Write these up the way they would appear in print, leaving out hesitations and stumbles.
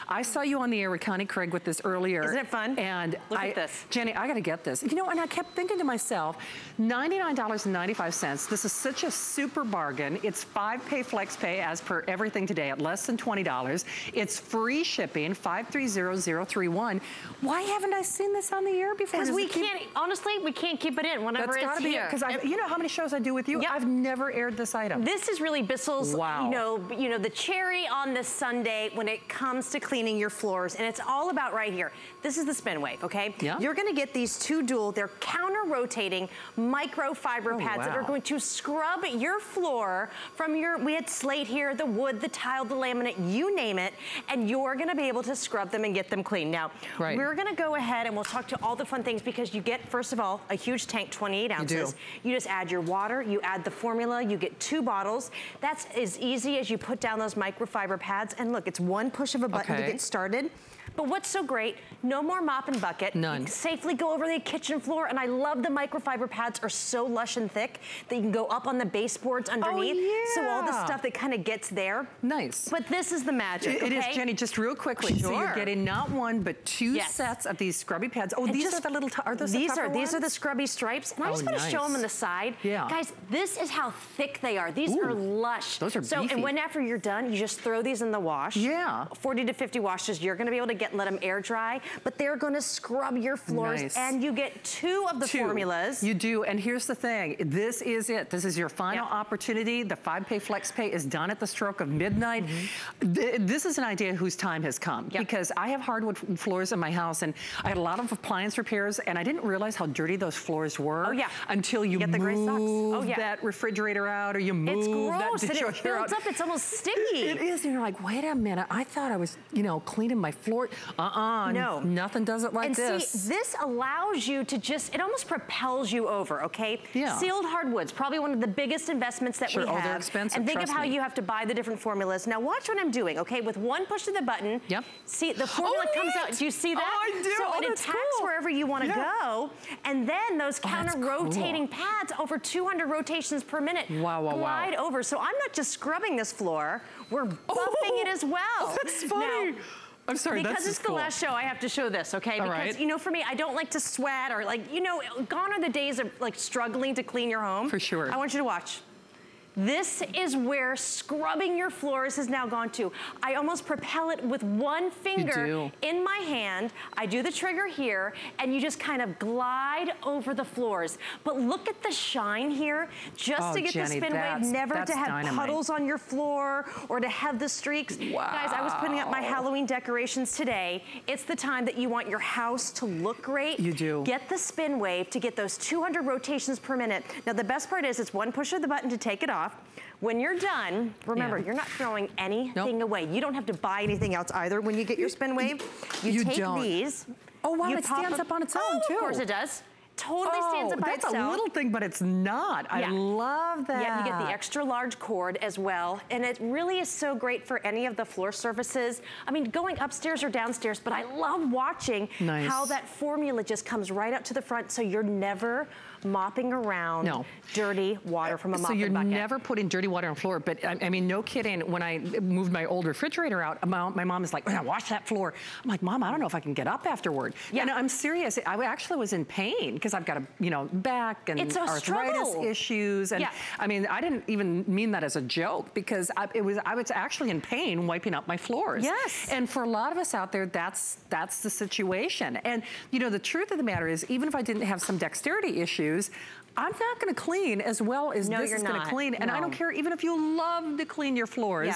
I saw you on the air with Connie Craig with this earlier. Isn't it fun? And look at this. Jenny, I gotta get this. You know, and I kept thinking to myself, $99.95. This is such a super bargain. It's 5-pay flex pay as per everything today at less than $20. It's free shipping, 530031. Why haven't I seen this on the air before? Because we can't, honestly, we can't keep it in whenever it's here. Because you know how many shows I do with you? Yep. I've never aired this item. This is really Bissell's, wow. you know, the cherry on this sundae when it comes to cleaning your floors, and it's all about right here. This is the SpinWave, okay? Yeah. You're gonna get these two dual, they're counter-rotating microfiber pads that are going to scrub your floor from your, we had slate here, the wood, the tile, the laminate, you name it, and you're gonna be able to scrub them and get them clean. Now, we're gonna go ahead and we'll talk to all the fun things because you get, first of all, a huge tank, 28 ounces. You just add your water, you add the formula, you get 2 bottles. That's as easy as you put down those microfiber pads, and look, it's one push of a button to get started. But what's so great, no more mop and bucket. None. You can safely go over the kitchen floor, and I love the microfiber pads are so lush and thick that you can go up on the baseboards underneath. So all the stuff that kind of gets there. Nice. But this is the magic, It is, Jenny, just real quickly. So you're getting not one, but 2 sets of these scrubby pads. Oh, and these are the little, are those the tougher ones? These are the scrubby stripes. And I just want to show them on the side. Guys, this is how thick they are. These are lush. Those are beefy. And when after you're done, you just throw these in the wash. 40 to 50 washes. You're going to be able to let them air dry, but they're going to scrub your floors, and you get 2 of the formulas. You do, and here's the thing. This is it. This is your final opportunity. The 5-pay flex pay is done at the stroke of midnight. This is an idea whose time has come because I have hardwood floors in my house, and I had a lot of appliance repairs, and I didn't realize how dirty those floors were until you move that refrigerator out, or you move that dishwasher out. It builds up. It's almost sticky. It is, and you're like, wait a minute. I thought I was, you know, cleaning my floor. No, nothing does it like this. See, this allows you to just, it almost propels you over, okay? Sealed hardwoods, probably one of the biggest investments that we have. They're expensive, and think of how you have to buy the different formulas. Now watch what I'm doing, okay? With one push of the button, see, the formula comes out. Do you see that? Oh, I do. So it attacks wherever you want to go. And then those counter-rotating pads, over 200 rotations per minute, glide over. So I'm not just scrubbing this floor, we're buffing it as well. Oh, that's funny. Now, I'm sorry, because it's the last show, I have to show this, okay? Because, you know, for me, I don't like to sweat or like, you know, gone are the days of like struggling to clean your home. For sure. I want you to watch. This is where scrubbing your floors has now gone to. I almost propel it with one finger in my hand. I do the trigger here, and you just kind of glide over the floors. But look at the shine here, just to get the SpinWave, never to have puddles on your floor or to have the streaks. Guys, I was putting up my Halloween decorations today. It's the time that you want your house to look great. You do. Get the SpinWave to get those 200 rotations per minute. Now, the best part is it's one push of the button to take it off. When you're done, remember, you're not throwing anything away. You don't have to buy anything else either when you get your SpinWave. You take these. Oh, wow, it stands up on its own, too. Of course it does. Totally stands up by itself. That's a little thing, but it's not. I love that. Yeah, you get the extra large cord as well. And it really is so great for any of the floor surfaces. I mean, going upstairs or downstairs, but I love watching how that formula just comes right up to the front, so you're never mopping around dirty water from a mopping bucket. So you're never putting dirty water on the floor, but I mean, no kidding, when I moved my old refrigerator out, my mom is like, wash that floor. I'm like, Mom, I don't know if I can get up afterward. And I'm serious, I actually was in pain because I've got a, you know, back and arthritis issues. And I mean, I didn't even mean that as a joke because I was actually in pain wiping up my floors. And for a lot of us out there, that's the situation. And you know, the truth of the matter is, even if I didn't have some dexterity issues, I'm not gonna clean as well as this is gonna clean. And I don't care, even if you love to clean your floors,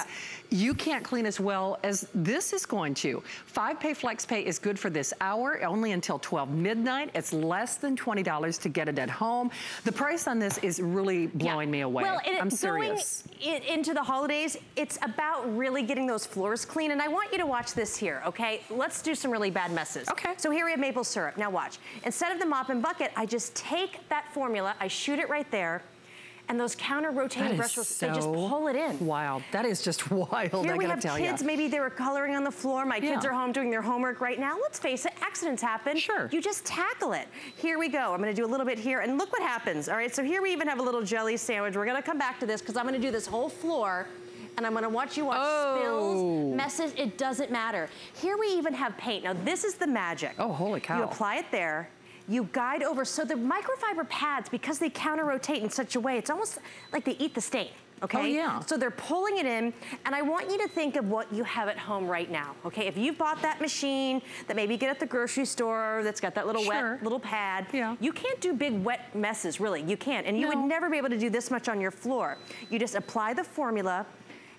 you can't clean as well as this is going to. 5-pay flex pay is good for this hour, only until 12 midnight. It's less than $20 to get it at home. The price on this is really blowing me away. Well, I'm serious. Going into the holidays, it's about really getting those floors clean. And I want you to watch this here, okay? Let's do some really bad messes. So here we have maple syrup. Now watch. Instead of the mop and bucket, I just take that formula, I shoot it right there, and those counter-rotating brushes, they just pull it in. Wow, that is just wild, I gotta tell you. Here we have kids, maybe they were coloring on the floor. My kids are home doing their homework right now. Let's face it, accidents happen. You just tackle it. Here we go. I'm gonna do a little bit here, and look what happens. All right, so here we even have a little jelly sandwich. We're gonna come back to this because I'm gonna do this whole floor. and I'm gonna watch you watch spills, messes, it doesn't matter. Here we even have paint. Now this is the magic. Oh, holy cow. You apply it there, you guide over. So the microfiber pads, because they counter rotate in such a way, it's almost like they eat the stain. Okay? Oh, yeah. So they're pulling it in, and I want you to think of what you have at home right now, okay? If you bought that machine that maybe you get at the grocery store that's got that little wet little pad, you can't do big wet messes, really. You can't, and you would never be able to do this much on your floor. You just apply the formula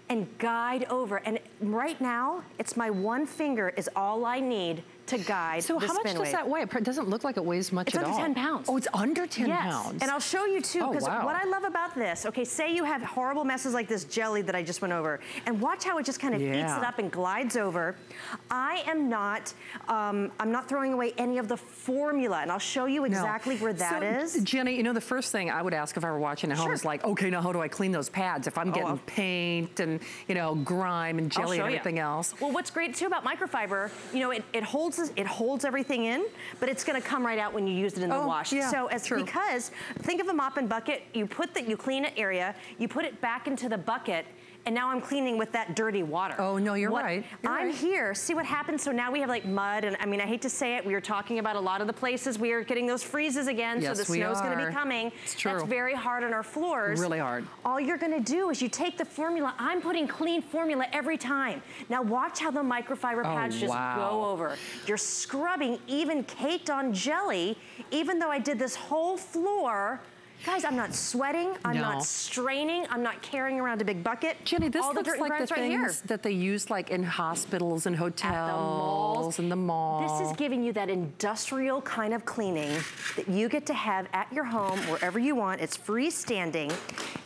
and guide over, and right now, it's my one finger is all I need to guide So the how much does that weigh? It doesn't look like it weighs much at all. It's under 10 pounds. Oh, it's under 10 pounds. And I'll show you too, because what I love about this, okay, say you have horrible messes like this jelly that I just went over, and watch how it just kind of eats it up and glides over. I am not, I'm not throwing away any of the formula, and I'll show you exactly where that is. Jenny, you know, the first thing I would ask if I were watching at home is like, okay, now how do I clean those pads if I'm getting paint and, you know, grime and jelly and everything else? Well, what's great too about microfiber, you know, it holds everything in, but it's gonna come right out when you use it in the wash. So because think of a mop and bucket, you clean an area, you put it back into the bucket, and now I'm cleaning with that dirty water. Oh, no, you're right. I'm here, see what happens? So now we have like mud, and I mean, I hate to say it, we were talking about a lot of the places we are getting those freezes again, so the snow's gonna be coming. It's true. That's very hard on our floors. Really hard. All you're gonna do is you take the formula, I'm putting clean formula every time. Now watch how the microfiber pads just go over. You're scrubbing even caked on jelly, even though I did this whole floor. Guys, I'm not sweating, I'm not straining, I'm not carrying around a big bucket. Jenny, this looks like the things that they use like in hospitals and hotels and the malls. This is giving you that industrial kind of cleaning that you get to have at your home, wherever you want. It's freestanding,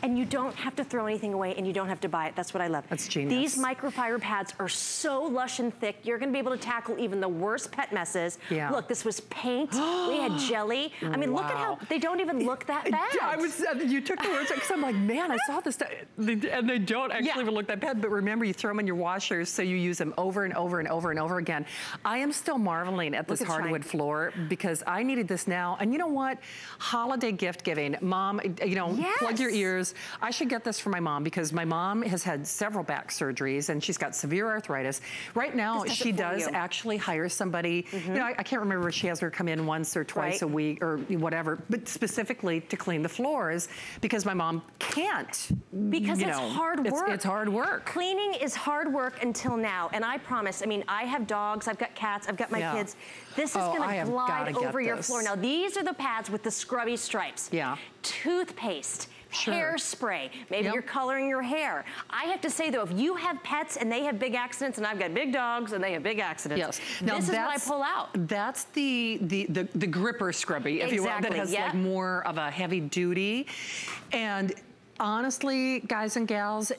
and you don't have to throw anything away, and you don't have to buy it. That's what I love. That's genius. These microfiber pads are so lush and thick, you're gonna be able to tackle even the worst pet messes. Look, this was paint, we had jelly. I mean, look at how, they don't even look that bad. You took the words, because I'm like, man, I saw this, and they don't actually even look that bad, but remember, you throw them in your washers, so you use them over and over and over and over again. I am still marveling at this hardwood floor, because I needed this now, and you know what? Holiday gift giving. Mom, you know, plug your ears. I should get this for my mom, because my mom has had several back surgeries, and she's got severe arthritis. Right now, she does actually hire somebody, you know, I can't remember if she has her come in once or twice a week, or whatever, but specifically to clean the floors, because my mom can't. Because it's hard work. It's hard work. Cleaning is hard work until now, and I promise, I mean, I have dogs, I've got cats, I've got my kids. This is gonna glide over your floor. Now, these are the pads with the scrubby stripes. Toothpaste. Hairspray. Maybe you're coloring your hair. I have to say though, if you have pets and they have big accidents, and I've got big dogs and they have big accidents, now this is what I pull out. That's the gripper scrubby, if you will, that has like more of a heavy duty. And honestly, guys and gals,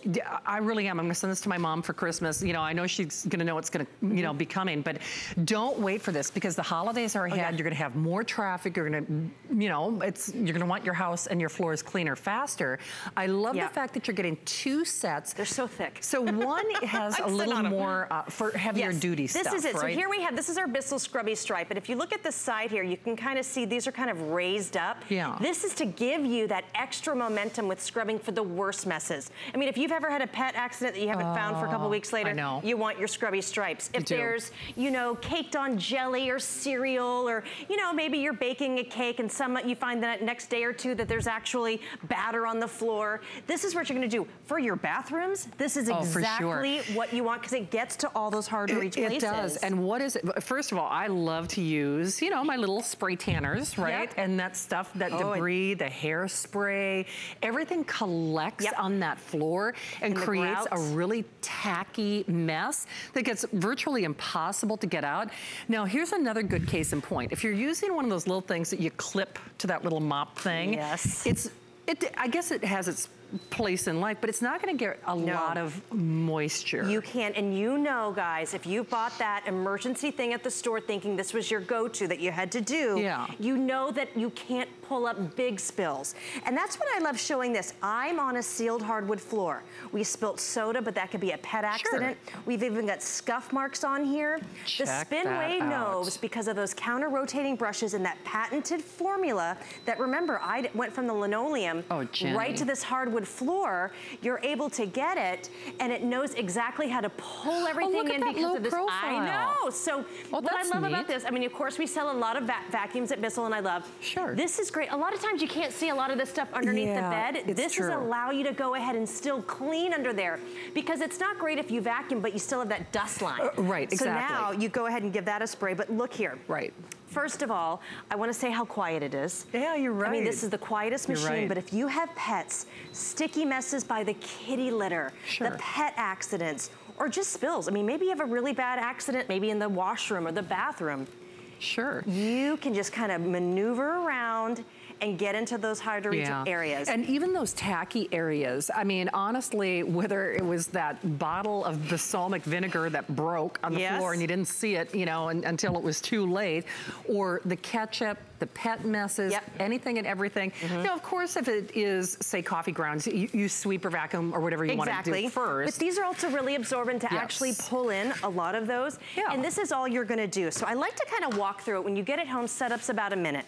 I really am. I'm gonna send this to my mom for Christmas. You know, I know she's gonna know what's gonna, you know, be coming, but don't wait for this, because the holidays are ahead. You're gonna have more traffic. You're gonna, you know, you're gonna want your house and your floors cleaner faster. I love the fact that you're getting 2 sets. They're so thick. So one has a little more for heavier duty stuff, This is it. Right? So here we have, this is our Bissell Scrubby Stripe, but if you look at the side here, you can kind of see these are kind of raised up. This is to give you that extra momentum with scrubbing for the worst messes. I mean, if you've ever had a pet accident that you haven't found for a couple weeks later, you want your scrubby stripes. If there's, you know, caked on jelly or cereal, or, you know, maybe you're baking a cake and you find that next day or two that there's actually batter on the floor, this is what you're gonna do. For your bathrooms, this is exactly what you want, because it gets to all those hard to reach places. It does, and what is it? First of all, I love to use, you know, my little spray tanners, right? And that stuff, that debris, the hairspray, everything collects on that floor and creates a really tacky mess that gets virtually impossible to get out. Now, here's another good case in point. If you're using one of those little things that you clip to that little mop thing, I guess it has its place in life, but it's not gonna get a lot of moisture. You can't, and you know, guys, if you bought that emergency thing at the store thinking this was your go-to that you had to do, you know that you can't pull up big spills. And that's what I love showing this. I'm on a sealed hardwood floor. We spilt soda, but that could be a pet accident. We've even got scuff marks on here. The SpinWave knows, because of those counter-rotating brushes and that patented formula, that remember, I went from the linoleum right to this hardwood hardwood floor, you're able to get it, and it knows exactly how to pull everything in because of this. Profile. I know. So what I love about this, I mean, of course, we sell a lot of vacuums at Bissell, and I love. Sure. This is great. A lot of times you can't see a lot of this stuff underneath the bed. This is allow you to go ahead and still clean under there, because it's not great if you vacuum, but you still have that dust line. Right, exactly. So now you go ahead and give that a spray, but look here. Right. First of all, I want to say how quiet it is. Yeah, you're right. I mean, this is the quietest machine, but if you have pets, sticky messes by the kitty litter, the pet accidents, or just spills. I mean, maybe you have a really bad accident, maybe in the washroom or the bathroom. Sure. You can just kind of maneuver around and get into those hard to reach areas. And even those tacky areas, I mean, honestly, whether it was that bottle of balsamic vinegar that broke on the floor and you didn't see it, you know, until it was too late, or the ketchup, the pet messes, anything and everything. Now, of course, if it is, say, coffee grounds, you sweep or vacuum or whatever you want to do first. But these are also really absorbent to actually pull in a lot of those. And this is all you're going to do. So I like to kind of walk through it. When you get it home, setup's about a minute.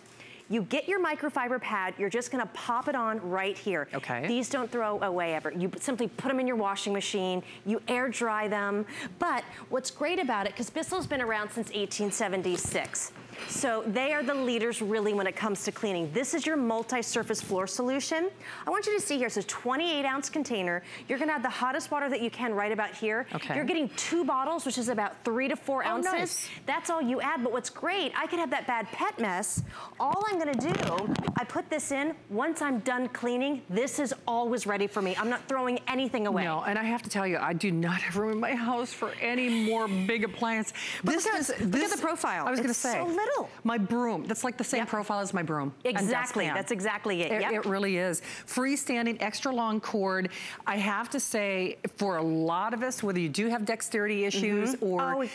You get your microfiber pad, you're just gonna pop it on right here. Okay. These don't throw away ever. You simply put them in your washing machine, you air dry them. But what's great about it, because Bissell's been around since 1876. So they are the leaders really when it comes to cleaning. This is your multi-surface floor solution. I want you to see here, it's a 28-ounce container. You're gonna have the hottest water that you can right about here. Okay. You're getting 2 bottles, which is about 3 to 4 ounces. Nice. That's all you add, but what's great, I could have that bad pet mess. All I'm gonna do, I put this in, once I'm done cleaning, this is always ready for me. I'm not throwing anything away. No, and I have to tell you, I do not have room in my house for any more big appliance. Look at the profile. I was gonna say. So little. My broom, that's like the same profile as my broom. Exactly, that's exactly it. It really is. Freestanding, extra long cord. I have to say, for a lot of us, whether you do have dexterity issues or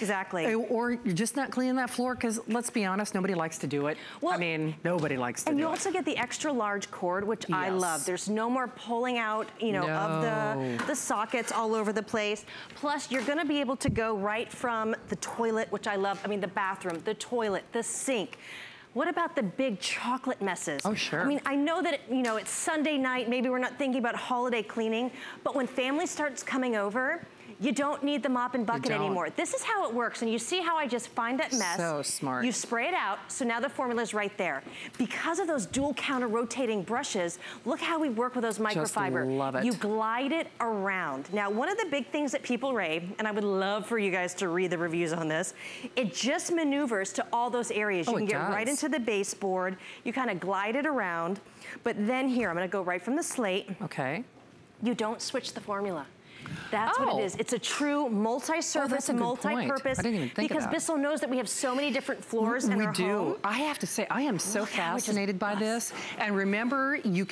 or you're just not cleaning that floor, because let's be honest, nobody likes to do it. Well, I mean, nobody likes to do it. And you also get the extra large cord, which I love. There's no more pulling out, you know, of the sockets all over the place. Plus, you're gonna be able to go right from the toilet, which I love. I mean, the bathroom, the toilet, the sink. What about the big chocolate messes? Oh, sure. I mean, I know that, you know, it's Sunday night, maybe we're not thinking about holiday cleaning, but when family starts coming over, you don't need the mop and bucket anymore. This is how it works, and you see how I just find that mess. So smart. You spray it out, so now the formula's right there. Because of those dual counter rotating brushes, look how we work with those microfiber. Just love it. You glide it around. Now, one of the big things that people rave, and I would love for you guys to read the reviews on this, it just maneuvers to all those areas. You can get right into the baseboard, you kind of glide it around, but then here, I'm gonna go right from the slate. Okay. You don't switch the formula. That's what it is. It's a true multi-surface, multi-purpose. I didn't even think because Bissell knows that we have so many different floors in our home. I have to say, I am so fascinated by this. And remember, you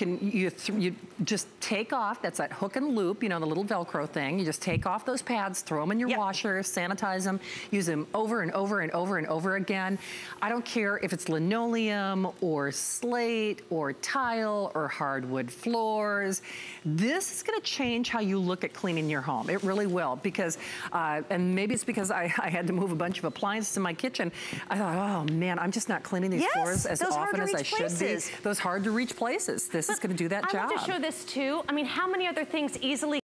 just take off, that's that hook and loop, you know, the little Velcro thing. You just take off those pads, throw them in your washer, sanitize them, use them over and over and over and over again. I don't care if it's linoleum or slate or tile or hardwood floors. This is gonna change how you look at cleaning your home. It really will, because, and maybe it's because I had to move a bunch of appliances in my kitchen. I thought, oh man, I'm just not cleaning these floors as often as I should be. Those hard to reach places. This is gonna do that job. I want to show this too. I mean, how many other things easily